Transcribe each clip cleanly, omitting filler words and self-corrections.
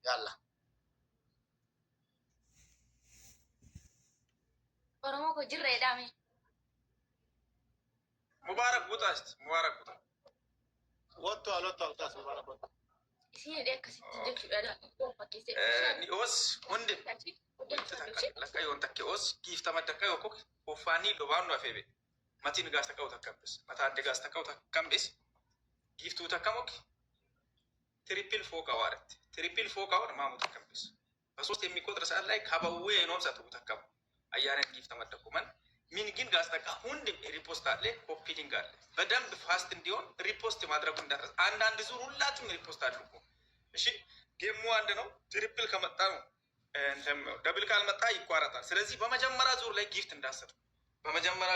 يلا ورموكو جرى دامي مبارك بوتاست مبارك بوتا وطو على طاوتاس مبارك بوتا سيني ديك ستجك لا نيوس وندي لك أيون تكيوس كيف تمدك أيوكو وفاني لوانو أفيبي ماتين غاس تكاو تكمبس متى عندي غاس تكاو تكمبس كيف تو تكموك تريبل فوق أوارت تريبل فوق أوار ما متكمبس بس وست يمي كودرس الله كابوي نوم ساتو تكم أيانا كيف تمدك ومن من جين غاس تكا هندم ريبوست عليه كوبيدين قال بدم بفاست ديون ريبوست ما دركون درس عند زور لا تم ريبوست عليكم ماشي جيم عندنا تريبل كمتانو انتم دبل كالمتا يقارطا ስለዚህ በመጀመሪያ ዙር ላይ ጊፍት እንዳሰጥ በመጀመሪያ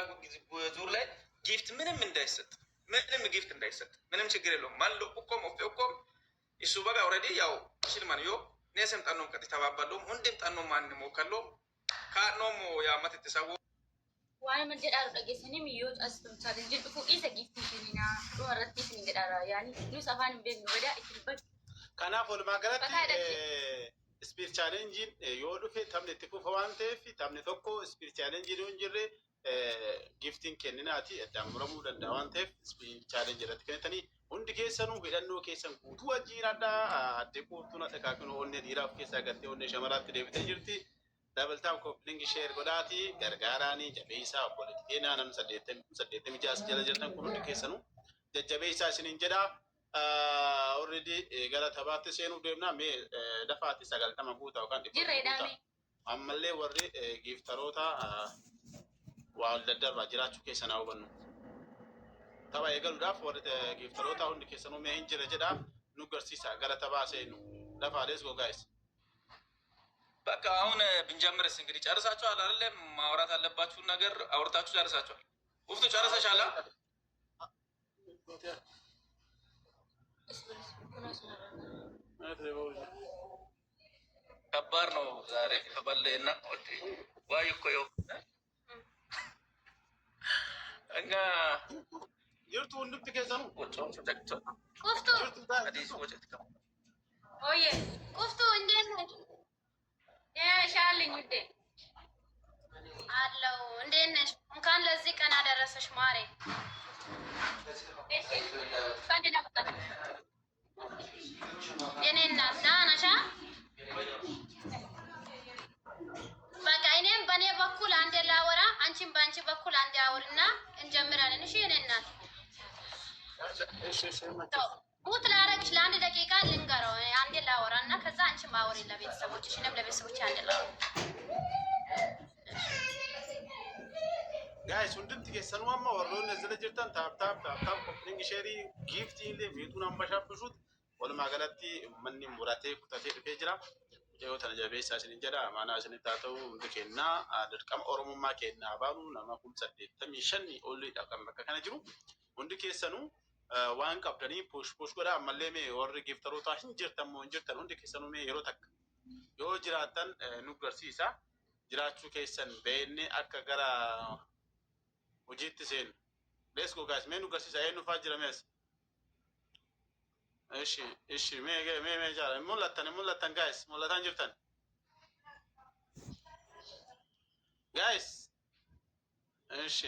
ዙር ላይ ጊፍት ምንም እንዳይሰጥ ምንም ጊፍት እንዳይሰጥ ምንም ችግር የለውም ማን ለቁቆም ኦፍቆም እሱ በጋ ኦሬዲ ያው ሽልማን ዮ ነሰም ጠኖም ቀጥ ተባባለው ሁንደም ጠኖ ማን ሞከሎ ካኖም ያመት ተሰው ዋይ መጀዳር ደገሰኒ ሚዮት አስተምታል እንጂ ጥፉ ኢሰ ጊፍት ሽኒና ወረቲ ሲንገዳራ ያኒ ኑ ሰፋን ቤት ወዳ ኢትልበት ከናፍ ወልማገራት ስፒር ቻሌንጅን የወዱፌ ታምነ ተኩ ፈዋንቴ ፊ ታምነ ተኮ ስፒር ቻሌንጅ ነው እንጂ ጊፍቲንግ ከነናቲ አዳምረሙ ደንዳዋንቴ ስፒር ቻሌንጅ ረትከነተኒ ሁንድ ኬሰኑ ሄደኖ ኬሰን ኩቱ አጂራዳ አደቁቱና ተካክኖ ኦነ ዲራፍ ኬሳ ገቴ ኦነ ሸመራት ደብተ ጅርቲ ዳብልታም ኮፕሊንግ ሼር ጎዳቲ ገርጋራኒ ጀቤሳ ፖለቲኬና ነም ሰደተም ጃስ ጀለጀተን ሁንድ ኬሰኑ ጀጀቤሳ ሲንጀዳ ኦሬዲ ገላ ተባት ሰኑ ደምና ሜ ደፋቲ ሰጋልተማ ጉታው ካንዲ ጅሬዳሚ አመሌ ወሪ ጊፍተሮታ ዋልደደር ባጅራቹ ኬሰናው በኑ ተባ የገሉዳፍ ወሪ ጊፍተሮታ ሁንድ ኬሰኑ ሜ እንጀረ ጀዳ ኑገርሲሳ ገላ ተባሰኑ ደፋሌስ ጎ ጋይስ በቃ አሁን ብንጀምርስ እንግዲህ ጨርሳችኋል አይደል? ማውራት አለባችሁ ነገር አውርታችሁ ጨርሳችኋል። ውፍቱ ጨርሰሻል? ከባድ ነው ዛሬ ተበለና ዋይ እኮ ይው እና ይርቱ እንድት ከዘኑ ወጣው ተደክቶ ቁፍቱ አዲስ ወጭት ከ ኦዬ ቁፍቱ እንዴት ነህ? ሻልኝ ውዴ አለው እንዴት ነሽ? እንኳን ለዚህ ቀን አደረሰሽ ማሬ። የኔ እናት ደህና ነሽ? በቃ እኔም በእኔ በኩል አንዴ ላወራ፣ አንቺም በአንቺ በኩል አንዴ አውሪና እንጀምራለን። እሺ የኔ እናት ሙት ላረግሽ ለአንድ ደቂቃ ልንገረው አንዴ ላወራ እና ከዛ አንቺም አውሪ ለቤተሰቦችሽ፣ እኔም ለቤተሰቦች አንዴ ላወራ። ጋይስ ሁንድም ትከሰኑ ማማ ወርዶን ነዝለ ጅርታን ታፕታፕ ኮፕሊንግ ሼሪ ጊፍት ኢንለ ቤቱን አንበሻብሹት ወለማገለቲ ማንኒ ሙራቴ ኩታቴ ድፌ ጅራ ጀዮ ተነጀቤሳ ሲንጀዳ ማና ሲንታተው እንድከና አድርቀም ኦሮሞማ ከና ባሉ ነማ ሁሉ ሰደተም ይሸኒ ኦሊ ዳቀም ከከነ ጅሩ ሁንድ ከሰኑ ዋን ቀብደኒ ፑሽ ጎዳ አመሌሜ ወር ጊፍተሮታ እንጅርተም እንጅርተን ሁንድ ከሰኑ ሜ የሮ ተክ ዮ ጅራተን ኑገርሲሳ ጅራቹ ከሰን በእኔ አከገራ وجيت زين ليش كو جايز مين وقاسي زين وفاجر ميس ايش مي جار مولتن جايز مولتن جبتن جايز ايش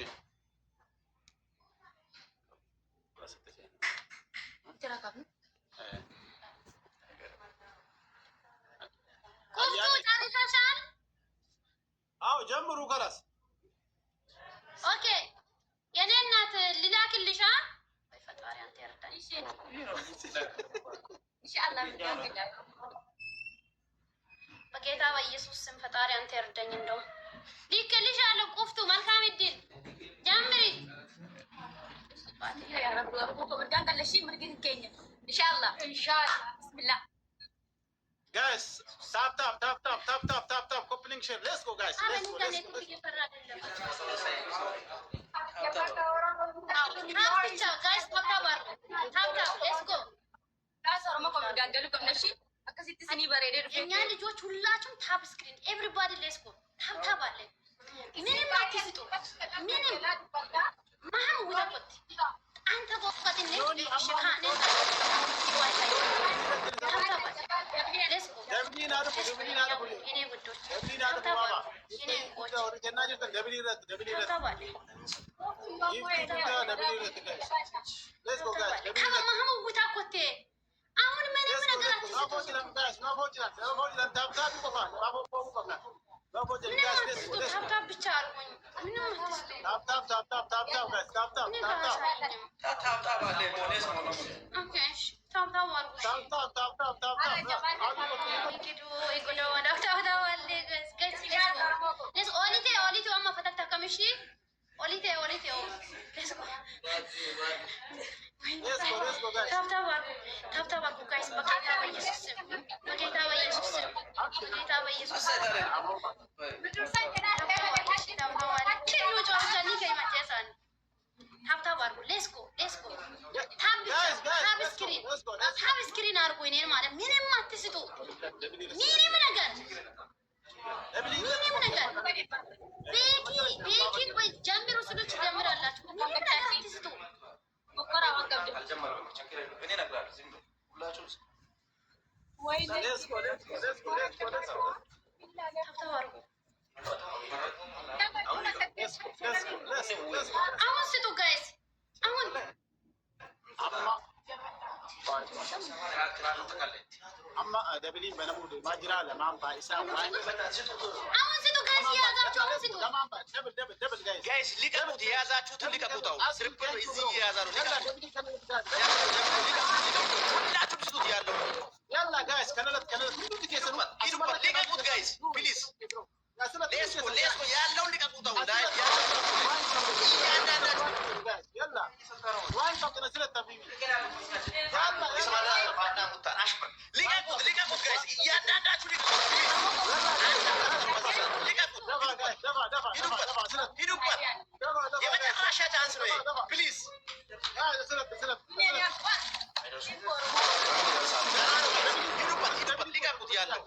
بس ترى كابن كوفتو جاري شاشان አው ጀምሩ خلاص ኦኬ የኔ እናት ልላክልሻ ወይ ፈጣሪ አንተ ያርዳኝ። እሺ ኢንሻአላህ በጌታ በኢየሱስ ስም ፈጣሪ አንተ ያርዳኝ። እንደው ልክልሻለሁ። ቁፍቱ መልካም እድል ጀምሪ። ያ ረብ ወርቁ ወዳን ከለሺ ምርግን ከኛ ኢንሻአላህ ቢስሚላህ guys tap coupling share let's go guys let's go የኛ ልጆች ሁላችሁም ታፕ ስክሪን ኤቭሪባዲ ሌትስ ጎ ታፕ አለ ምንም አትስጡ ምንም ማህም ወጣት አንተ ወጣት ነው ሽካኔ دبلين بنمود ما جرى لما بايسا guys liga kuti yazachu tulika kutau sirko izi yazaru يلا guys كنلت liga kut guys please let's go yalla liga kutau يلا وين تبغى نزل الطبيب liga kut guys yalla የመጨረሻ ቻንስ ነው ፕሊዝ ሂዱበት ሊቀቁት ያለው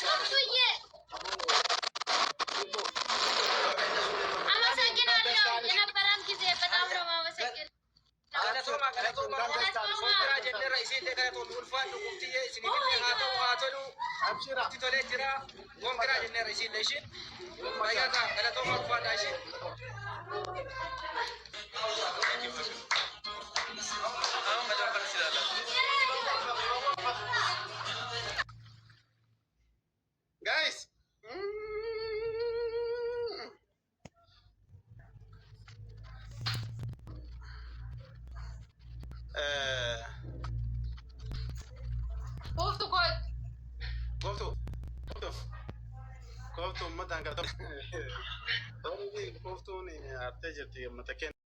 ሶፍቱዬ አመሰግናለሁ። የነበረን ጊዜ በጣም ነው የማመሰግነው። ጋይስ kooftuu ummataan gartoo kooftuun haftee jirti uummata keenya.